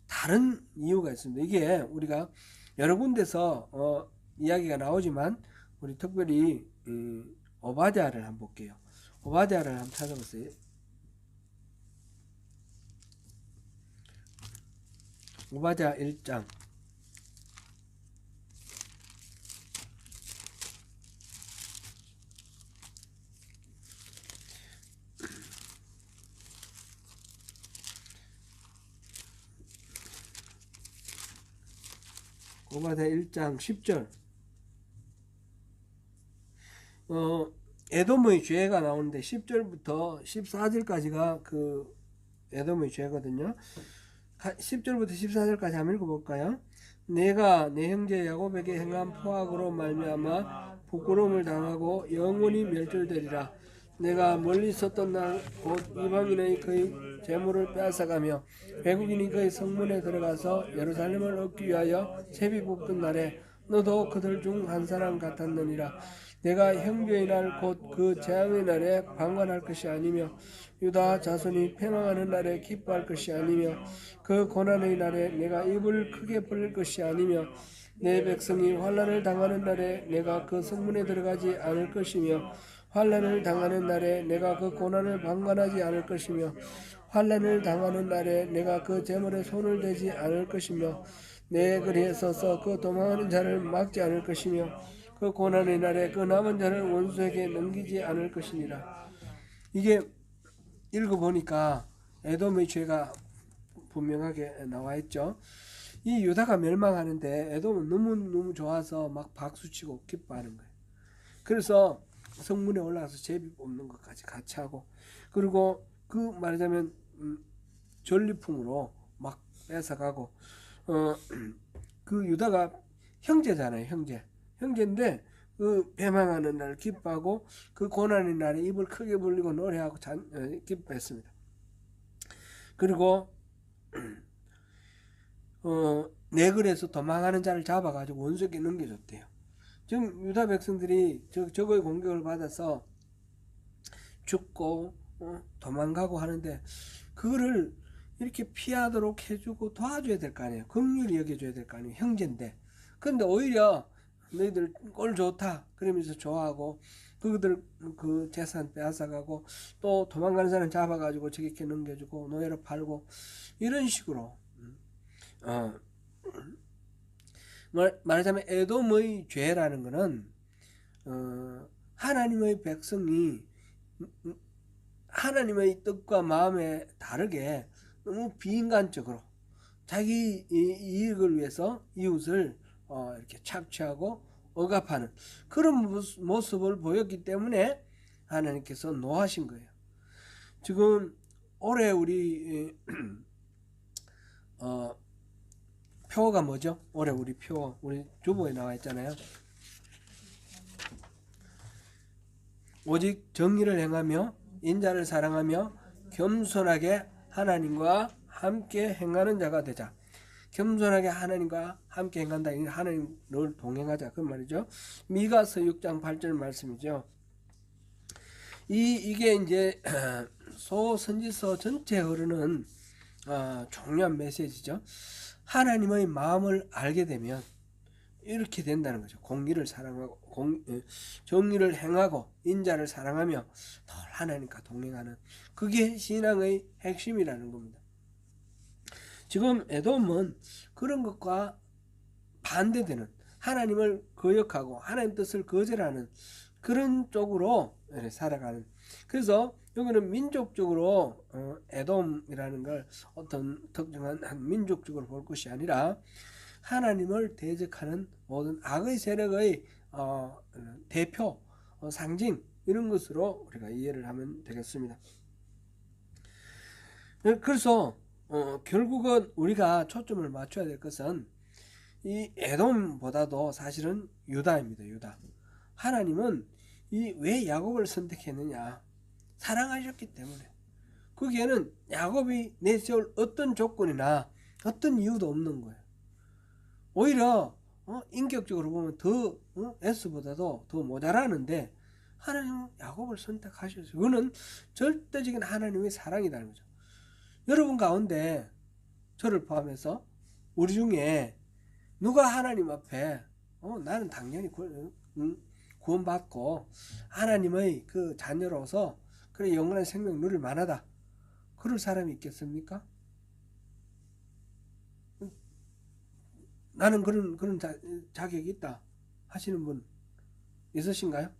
Speaker 1: 다른 이유가 있습니다. 이게 우리가 여러 군데서 이야기가 나오지만 우리 특별히 오바댜를 한번 볼게요. 오바댜를 한번 찾아보세요. 오바댜 1장 오바댜 1장 10절 에돔의 죄가 나오는데 10절부터 14절까지가 그 에돔의 죄거든요. 10절부터 14절까지 한번 읽어볼까요? 내가 내 형제 야곱에게 행한 포악으로 말미암아 부끄러움을 당하고 영원히 멸절되리라. 내가 멀리 있었던 날 곧 이방인의 그의 재물을 빼앗아가며 외국인이 그의 성문에 들어가서 예루살렘을 얻기 위하여 제비 뽑던 날에 너도 그들 중 한 사람 같았느니라. 내가 형제의 날 곧 그 재앙의 날에 방관할 것이 아니며 유다 자손이 패망하는 날에 기뻐할 것이 아니며 그 고난의 날에 내가 입을 크게 벌릴 것이 아니며 내 백성이 환난을 당하는 날에 내가 그 성문에 들어가지 않을 것이며 환난을 당하는 날에 내가 그 고난을 방관하지 않을 것이며 환난을 당하는 날에 내가 그 재물에 손을 대지 않을 것이며 내 거리에 서서 그 도망하는 자를 막지 않을 것이며 그 고난의 날에 그 남은 자를 원수에게 넘기지 않을 것이니라. 이게 읽어보니까 에돔의 죄가 분명하게 나와 있죠. 이 유다가 멸망하는데 에돔은 너무 좋아서 막 박수치고 기뻐하는 거예요. 그래서 성문에 올라가서 제비 뽑는 것까지 같이 하고, 그리고 그 말하자면 전리품으로 막 뺏어가고, 그 유다가 형제잖아요. 형제인데 그 배망하는 날 기뻐하고 그 고난의 날에 입을 크게 벌리고 노래하고 기뻐했습니다. 그리고 내글에서 도망하는 자를 잡아가지고 원수에게 넘겨줬대요. 지금 유다 백성들이 적의 공격을 받아서 죽고 도망가고 하는데 그거를 이렇게 피하도록 해주고 도와줘야 될 거 아니에요. 긍휼히 여겨줘야 될 거 아니에요. 형제인데. 그런데 오히려 너희들 꼴 좋다 그러면서 좋아하고 그들 그 재산 빼앗아가고 또 도망가는 사람 잡아가지고 저렇게 넘겨주고 노예로 팔고 이런 식으로 어, 말하자면 에돔의 죄라는 것은 하나님의 백성이 하나님의 뜻과 마음에 다르게 너무 비인간적으로 자기 이익을 위해서 이웃을 이렇게 착취하고 억압하는 그런 모습을 보였기 때문에 하나님께서 노하신 거예요. 지금 올해 우리 표어가 뭐죠? 올해 우리 표어 우리 주보에 나와 있잖아요. 오직 정의를 행하며 인자를 사랑하며 겸손하게 하나님과 함께 행하는 자가 되자. 겸손하게 하나님과 함께 행한다. 하나님을 동행하자. 그 말이죠. 미가서 6장 8절 말씀이죠. 이게 이제 소선지서 전체에 흐르는 중요한 메시지죠. 하나님의 마음을 알게 되면 이렇게 된다는 거죠. 공의를 사랑하고 정의를 행하고 인자를 사랑하며 더 하나님과 동행하는 그게 신앙의 핵심이라는 겁니다. 지금 에돔은 그런 것과 반대되는 하나님을 거역하고 하나님 뜻을 거절하는 그런 쪽으로 살아가는. 그래서 여기는 민족적으로 에돔이라는 걸 어떤 특정한 한 민족적으로 볼 것이 아니라 하나님을 대적하는 모든 악의 세력의 대표, 상징 이런 것으로 우리가 이해를 하면 되겠습니다. 그래서 결국은 우리가 초점을 맞춰야 될 것은 이 에돔보다도 사실은 유다입니다. 유다. 하나님은 왜 야곱을 선택했느냐? 사랑하셨기 때문에. 거기에는 야곱이 내세울 어떤 조건이나 어떤 이유도 없는 거예요. 오히려 인격적으로 보면 더 에스보다도 더 모자라는데 하나님은 야곱을 선택하셨어요. 그거는 절대적인 하나님의 사랑이라는 거죠. 여러분 가운데 저를 포함해서 우리 중에 누가 하나님 앞에 나는 당연히 구원받고 하나님의 그 자녀로서 그래 영원한 생명 누릴 만하다 그럴 사람이 있겠습니까? 나는 그런 자격이 있다 하시는 분 있으신가요?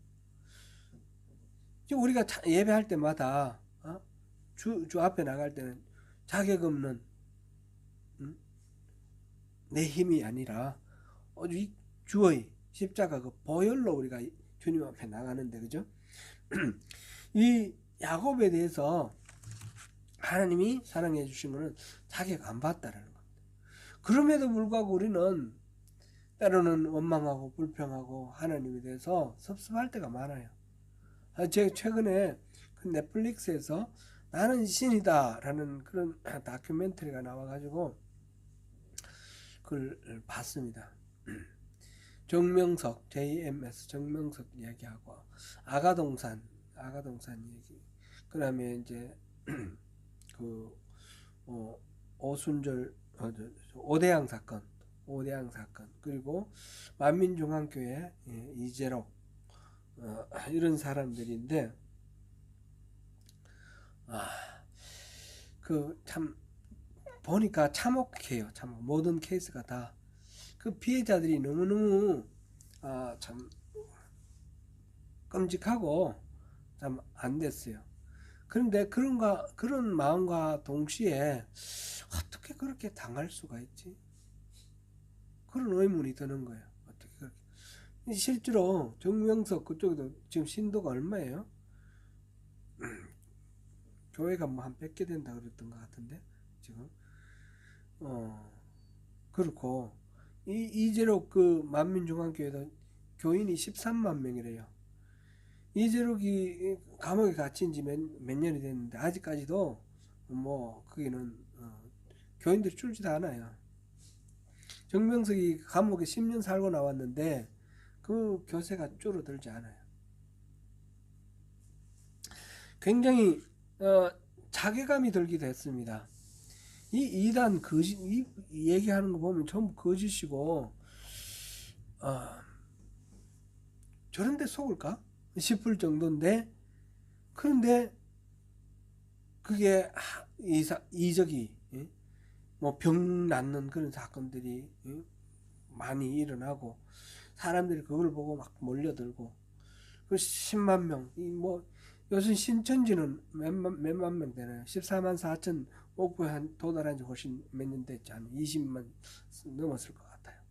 Speaker 1: 지금 우리가 예배할 때마다 주 앞에 나갈 때는 자격 없는 내 힘이 아니라 오직 주의 십자가 그 보혈로 우리가 주님 앞에 나가는데 그죠? 이 야곱에 대해서 하나님이 사랑해 주신 것은 자격 안 받다라는 겁니다. 그럼에도 불구하고 우리는 때로는 원망하고 불평하고 하나님에 대해서 섭섭할 때가 많아요. 제가 최근에 그 넷플릭스에서 나는 신이다 라는 그런 다큐멘터리가 나와가지고 그걸 봤습니다. 정명석 JMS 정명석 이야기하고 아가동산 얘기 그 다음에 이제 그 오순절 오대양 사건 그리고 만민중앙교회 이재록 이런 사람들인데 그 참 보니까 참혹해요. 참 모든 케이스가 다 그 피해자들이 너무너무 참 끔찍하고 참 안 됐어요. 그런데 그런 마음과 동시에 어떻게 그렇게 당할 수가 있지? 그런 의문이 드는 거예요. 어떻게 그렇게? 실제로 정명석 그쪽에도 지금 신도가 얼마예요? 교회가 뭐 한 100개 된다 그랬던 것 같은데 지금 그렇고 이재록 그 만민중앙교회도 교인이 13만 명이래요. 이재록이 감옥에 갇힌 지 몇 년이 됐는데 아직까지도 뭐 거기는 교인들이 줄지도 않아요. 정명석이 감옥에 10년 살고 나왔는데 그 교세가 줄어들지 않아요. 굉장히 자괴감이 들기도 했습니다. 이 이단 거짓 이 얘기하는 거 보면 전부 거짓이고 저런데 속을까 싶을 정도인데 그런데 그게 이적이 뭐 병 낫는 그런 사건들이 많이 일어나고 사람들이 그걸 보고 막 몰려들고 그 10만 명, 뭐 요즘 신천지는 몇만 명 되나요? 14만 4천 목표에 도달한 지 훨씬 몇 년 됐지 한 20만 넘었을 것 같아요.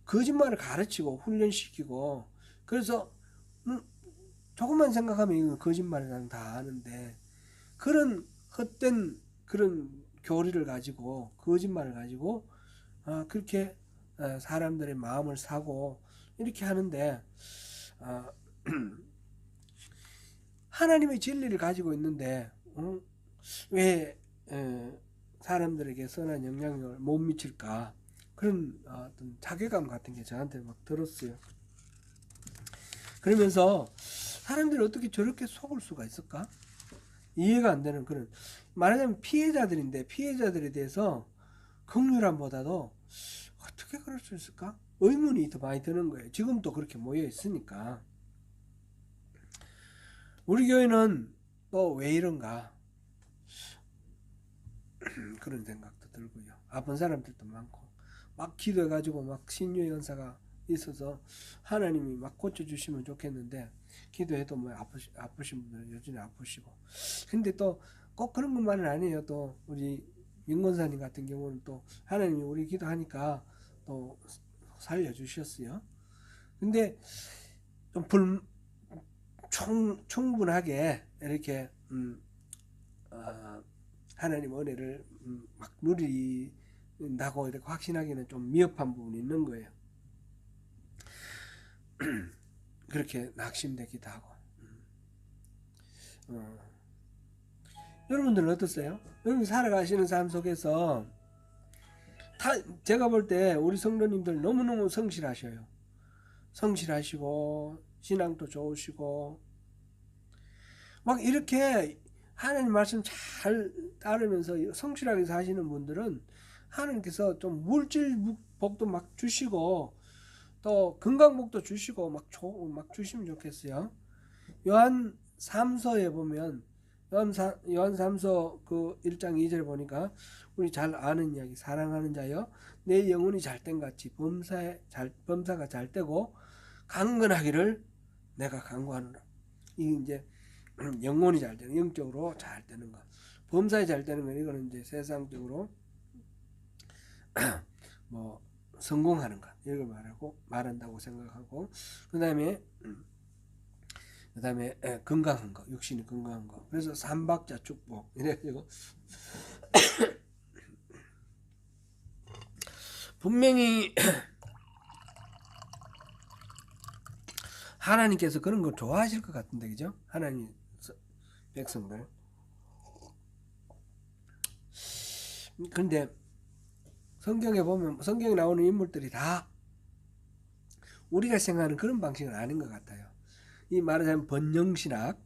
Speaker 1: 거짓말을 가르치고 훈련시키고 그래서 조금만 생각하면 이거 거짓말이라는 다 아는데 그런 헛된 그런 교리를 가지고 거짓말을 가지고 그렇게 사람들의 마음을 사고 이렇게 하는데 하나님의 진리를 가지고 있는데 왜 사람들에게 선한 영향력을 못 미칠까 그런 어떤 자괴감 같은 게 저한테 막 들었어요. 그러면서 사람들이 어떻게 저렇게 속을 수가 있을까? 이해가 안 되는 그런 말하자면 피해자들인데 피해자들에 대해서 긍휼함보다도 어떻게 그럴 수 있을까? 의문이 더 많이 드는 거예요. 지금도 그렇게 모여 있으니까. 우리 교회는 또 왜 이런가 그런 생각도 들고요. 아픈 사람들도 많고 막 기도해가지고 막 신유의 은사가 있어서 하나님이 막 고쳐주시면 좋겠는데 기도해도 뭐 아프신 분들은 여전히 아프시고 근데 또 꼭 그런 것만은 아니에요. 또 우리 윤건사님 같은 경우는 또 하나님이 우리 기도하니까 또 살려주셨어요. 근데 좀 충분하게 이렇게 하나님 은혜를 막 누린다고 이렇게 확신하기는 좀 미흡한 부분이 있는 거예요. 그렇게 낙심되기도 하고. 여러분들은 어떠세요? 여러분 살아가시는 삶 속에서 제가 볼 때 우리 성도님들 너무너무 성실하셔요. 성실하시고 신앙도 좋으시고 막 이렇게 하나님 말씀 잘 따르면서 성실하게 사시는 분들은 하나님께서 좀 물질 복도 막 주시고 또 건강복도 주시고 막 주시면 좋겠어요. 요한 3서에 보면 요한 3서 그 1장 2절 보니까 우리 잘 아는 이야기 사랑하는 자여 내 영혼이 잘된 같이 범사가 잘되고 강건하기를 내가 간구하노라. 이 이제 영혼이 잘 되는 영적으로 잘 되는 거. 범사에 잘 되는 건 이거는 이제 세상적으로 뭐 성공하는 것 이걸 말한다고 생각하고 그다음에 건강한 거 육신이 건강한 거 그래서 삼박자 축복 이래가지고 분명히 하나님께서 그런 거 좋아하실 것 같은데 그죠? 하나님 백성들 근데 성경에 보면 성경에 나오는 인물들이 다 우리가 생각하는 그런 방식은 아닌 것 같아요. 이 말하자면 번영신학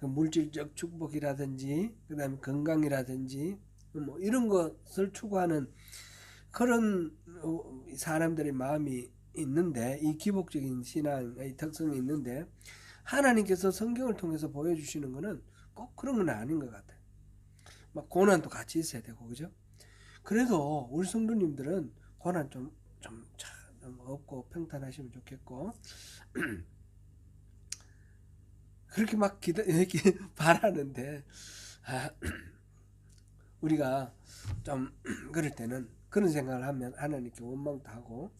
Speaker 1: 물질적 축복이라든지 그다음에 건강이라든지 뭐 이런 것을 추구하는 그런 사람들의 마음이 있는데 이 기복적인 신앙의 특성이 있는데 하나님께서 성경을 통해서 보여주시는 것은 꼭 그런 건 아닌 것 같아요. 막 고난도 같이 있어야 되고 그죠? 그래도 우리 성도님들은 고난 좀 없고 평탄하시면 좋겠고 그렇게 막 이렇게 바라는데 우리가 좀 그럴 때는 그런 생각을 하면 하나님께 원망도 하고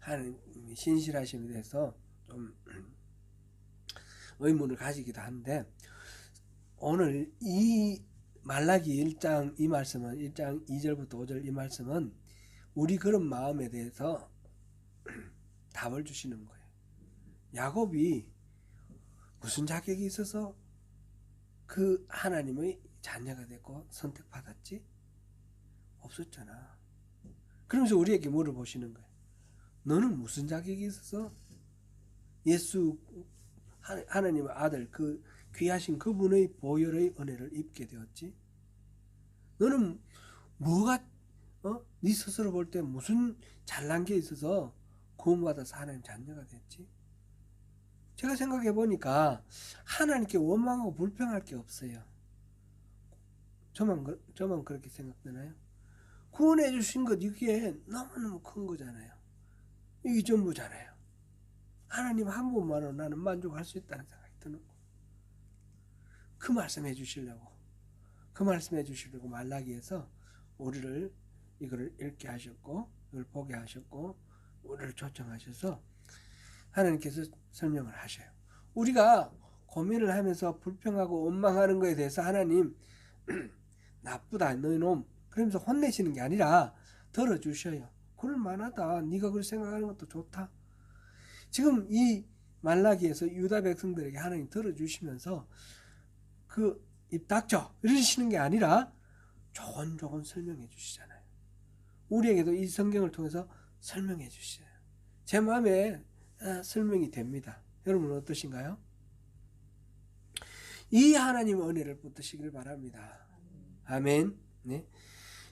Speaker 1: 하나님이 신실하심에 대해서 좀 의문을 가지기도 한데 오늘 이 말라기 1장 이 말씀은 1장 2절부터 5절 이 말씀은 우리 그런 마음에 대해서 답을 주시는 거예요. 야곱이 무슨 자격이 있어서 그 하나님의 자녀가 됐고 선택받았지? 없었잖아. 그러면서 우리에게 물어보시는 거예요. 너는 무슨 자격이 있어서 예수 하나님의 아들 그 귀하신 그분의 보혈의 은혜를 입게 되었지? 너는 뭐가 네 스스로 볼 때 무슨 잘난 게 있어서 구원받아서 하나님 자녀가 됐지? 제가 생각해 보니까 하나님께 원망하고 불평할 게 없어요. 저만 그렇게 생각되나요? 구원해 주신 것 이게 너무너무 큰 거잖아요. 이게 전부잖아요. 하나님 한 분만으로 나는 만족할 수 있다는 생각이 드는 거. 그 말씀 해주시려고 말라기에서 우리를 이거를 읽게 하셨고 이걸 보게 하셨고 우리를 초청하셔서 하나님께서 설명을 하셔요. 우리가 고민을 하면서 불평하고 원망하는 것에 대해서 하나님 나쁘다 너희 놈 그러면서 혼내시는 게 아니라 들어주셔요. 그럴만하다. 네가 그렇게 생각하는 것도 좋다. 지금 이 말라기에서 유다 백성들에게 하나님 들어주시면서 그 입 닥쳐 이러시는 게 아니라 조곤조곤 설명해 주시잖아요. 우리에게도 이 성경을 통해서 설명해 주시잖아요. 제 마음에 설명이 됩니다. 여러분은 어떠신가요? 이 하나님의 은혜를 붙드시길 바랍니다. 아멘. 네.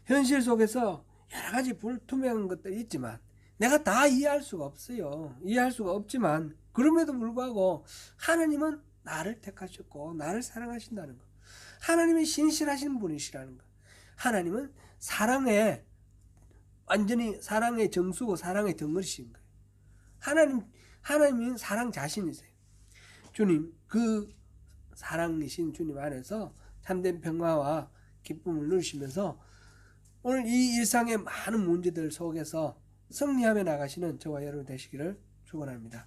Speaker 1: 현실 속에서 여러 가지 불투명한 것들이 있지만 내가 다 이해할 수가 없어요. 이해할 수가 없지만 그럼에도 불구하고 하나님은 나를 택하셨고 나를 사랑하신다는 것. 하나님이 신실하신 분이시라는 것. 하나님은 완전히 사랑의 정수고 사랑의 덩어리신 거예요. 하나님은 사랑 자신이세요. 주님, 그 사랑이신 주님 안에서 참된 평화와 기쁨을 누리시면서 오늘 이 일상의 많은 문제들 속에서 승리하며 나가시는 저와 여러분 되시기를 축원합니다.